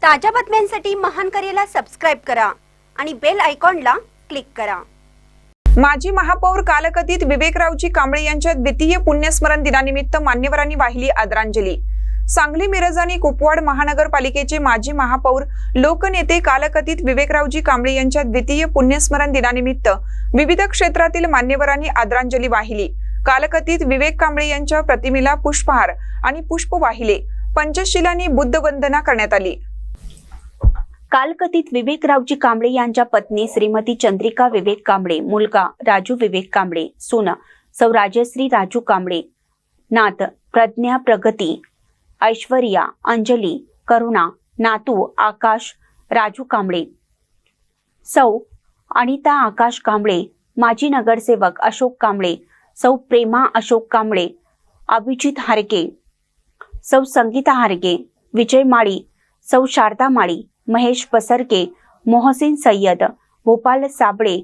ताज्या बातम्यांसाठी महान करेला सबस्क्राइब करा आणि बेल आयकॉनला क्लिक करा। माजी महापौर कालकथित विवेकरावजी कांबळे यांच्या द्वितीय पुण्यस्मरण दिनानिमित्त मान्यवरांनी वाहिली आदरांजली। सांगली, मिरज आणि कुपवाड महानगरपालिकेचे माजी महापौर लोकनेते कालकथित विवेकरावजी कांबळे यांच्या द्वितीय पुण्यस्मरण दिनानिमित्त विविध क्षेत्रातील मान्यवरांनी आदरांजली वाहिली। कालकथित विवेक कांबळे यांच्या प्रतिमेला पुष्पहार आणि पुष्प वाहिले। पंचशिलांनी बुद्धवंदना करण्यात आली। कालकथित विवेकरावजी कांबळे यांच्या पत्नी श्रीमती चंद्रिका विवेक कांबळे, मुलगा राजू विवेक कांबळे, सून सौ राजश्री राजू कांबळे, नात प्रज्ञा प्रगती, ऐश्वर्या, अंजली, करुणा, नातू आकाश राजू कांबळे, सौ अनिता आकाश कांबळे, माजी नगरसेवक अशोक कांबळे, सौ प्रेमा अशोक कांबळे, अभिजित हारगे, सौ संगीता हारगे, विजय माळी, सौ शारदा माळी, महेश पसरके, मोहसिन सय्यद, भोपाल साबळे,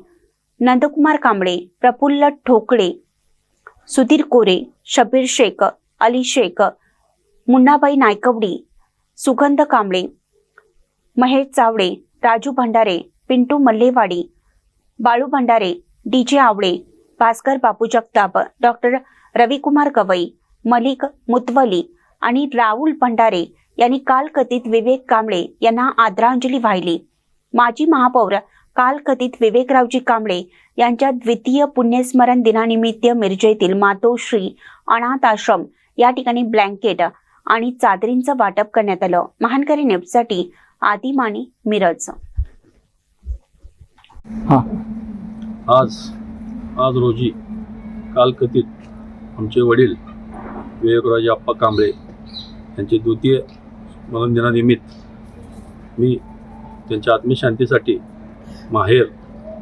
नंदकुमार कांबळे, प्रफुल्ल ठोकळे, सुधीर कोरे, शबीर शेख, अली शेख, मुन्नाबाई नायकवडी, सुगंध कांबळे, महेश चावडे, राजू भंडारे, पिंटू मल्लेवाडी, बाळू भंडारे, डीजे आवळे, भास्कर बापू जगताप, डॉक्टर रविकुमार गवई, मलिक मुतवली आणि राहुल भंडारे यांनी कालकथित विवेक कांबळे यांना आदरांजली वाहिली। माजी महापौर कालकथित विवेकरावजी कांबळे यांच्या द्वितीय पुण्यस्मरण दिनानिमित्त मिरजेतील मातोश्री अनाथ आश्रम या ठिकाणी ब्लँकेट आणि चादरींचं वाटप करण्यात आलं। महानकरी न्यूजसाठी आदिमानी, मिरज। आज रोजी कालकथित आमचे वडील विवेकरावजी आप्पा कांबळे यांचे द्वितीय स्मरण दिनानिमित्त मी त्यांच्या आत्मशांतीसाठी माहेर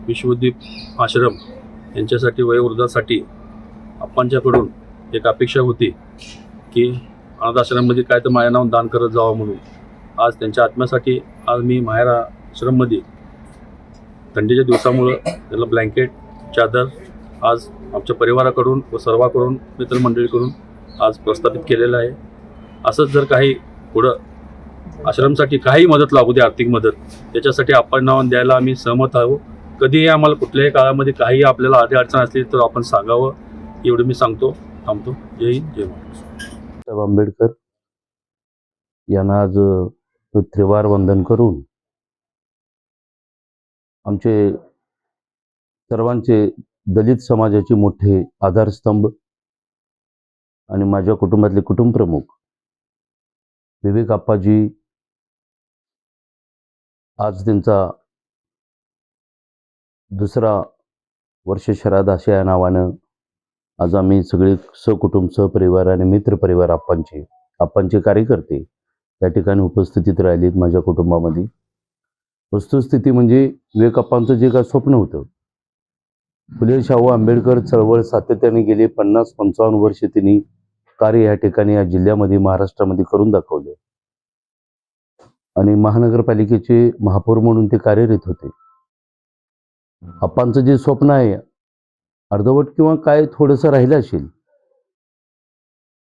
विश्वदीप आश्रम यांच्यासाठी वयोवृद्धासाठी आप्पांच्याकडून एक अपेक्षा होती की अनाथ आश्रममध्ये काय तर माझ्या नाव दान करत जावं म्हणून आज त्यांच्या आत्म्यासाठी आज मी माहेर आश्रममध्ये थंडीच्या दिवसामुळं त्याला ब्लँकेट, चादर आज आमच्या परिवाराकडून व सर्वांकडून मित्रमंडळीकडून आज प्रस्थापित केलेलं आहे। असंच जर काही पुढं आश्रमसाठी काही मदत लागू दे, आर्थिक मदत, त्याच्यासाठी आपण नाव द्यायला आम्ही सहमत आहोत। कधीही आम्हाला कुठल्याही काळामध्ये काही आपल्याला आधी अडचण असली तर आपण सांगावं, एवढं मी सांगतो, थांबतो। जय हिंद, जय महाराष्ट्र। आंबेडकर यांना आज त्रिवार वंदन करून आमचे सर्वांचे दलित समाजाचे मोठे आधारस्तंभ आणि माझ्या कुटुंबातले कुटुंबप्रमुख विवेक आप्पाजी आज त्यांचा दुसरा वर्ष श्राद्ध अशा या नावानं आज आम्ही सगळे सहकुटुंब, सहपरिवार आणि मित्रपरिवार आप्पांचे कार्यकर्ते त्या ठिकाणी उपस्थितीत राहिलेत माझ्या कुटुंबामध्ये। वस्तुस्थिती म्हणजे विवेक आप्पांचं जे काय स्वप्न होतं, फुले शाहू आंबेडकर चळवळ सातत्याने गेले 50-55 वर्ष त्यांनी कार्य या ठिकाणी या जिल्ह्यामध्ये, महाराष्ट्रामध्ये करून दाखवले आणि महानगरपालिकेचे महापौर म्हणून ते कार्यरत होते। आप्पांचं जे स्वप्न आहे अर्धवट किंवा काय थोडंसं राहिलं असेल,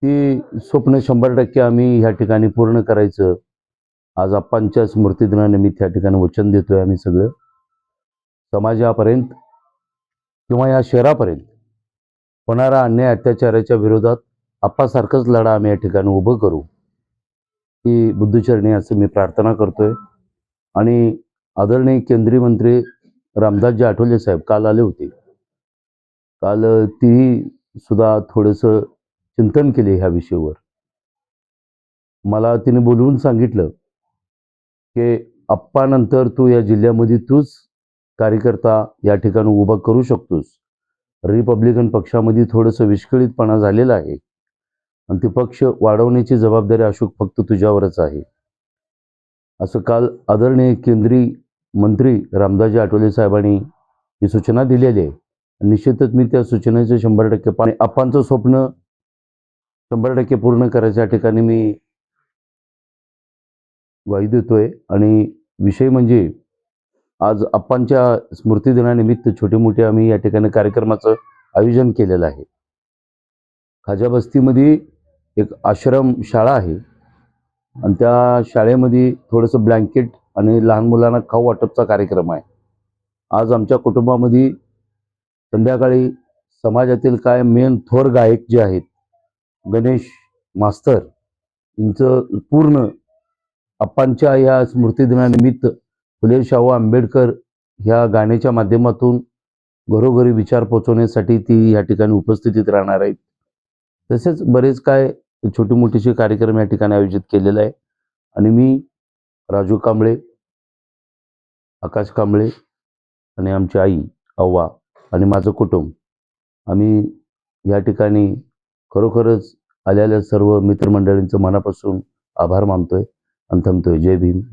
ते स्वप्न 100% आम्ही ह्या ठिकाणी पूर्ण करायचं आज आप्पांच्या स्मृतिदिनानिमित्त या ठिकाणी वचन देतोय। आम्ही सगळं समाजापर्यंत किंवा या शहरापर्यंत होणारा अन्याय अत्याचाराच्या विरोधात आप्पासारखाच लढा आम्ही या ठिकाणी उभं करू ही बुद्धचरणी असं मी प्रार्थना करतोय। आणि आदरणीय केंद्रीय मंत्री रामदासजी आठवले साहेब काल आले होते। काल तीही सुद्धा थोडंसं चिंतन केले ह्या विषयावर। मला तिने बोलवून सांगितलं की आप्पानंतर तू या जिल्ह्यामध्ये तूच कार्यकर्ता या ठिकाणी उभा करू शकतोस। रिपब्लिकन पक्षामध्ये थोडंसं विस्कळीतपणा झालेला आहे आणि ते पक्ष वाढवण्याची जबाबदारी अशोक फक्त तुझ्यावरच आहे, असं काल आदरणीय केंद्रीय मंत्री रामदासजी आठवले साहेबांनी ही सूचना दिलेली आहे। निश्चितच मी त्या सूचनेचं 100% आप्पांचं स्वप्न 100% पूर्ण करायच्या ठिकाणी मी ग्वाही देतोय। आणि विषय म्हणजे आज आप्पांच्या स्मृतिदिनानिमित्त छोटे मोठे आम्ही या ठिकाणी कार्यक्रमाचं आयोजन केलेलं आहे। खाजा बस्तीमध्ये एक आश्रम शाळा आहे आणि त्या शाळेमध्ये थोडंसं ब्लँकेट आणि लहान मुलांना खाऊ वाटपचा कार्यक्रम आहे. आज आमच्या कुटुंबामध्ये संध्याकाळी समाजातील काय मेन थोर गायक जे आहेत गणेश मास्तर यांचं पूर्ण आप्पांच्या या स्मृतिदिनानिमित्त फुले शाहू आंबेडकर ह्या गाण्याच्या माध्यमातून घरोघरी विचार पोचवण्यासाठी ती या ठिकाणी उपस्थितीत राहणार आहेत. तसेच बरेच काय छोटी मोठीशी कार्यक्रम या ठिकाणी आयोजित केलेला आहे. आणि मी राजू कांबळे, आकाश कांबळे आणि आमची आई अव्वा आणि माझं कुटुंब आम्ही या ठिकाणी खरोखरच आलेल्या सर्व मित्रमंडळींचं मनापासून आभार मानतोय आणि थांबतोय. जय भीम.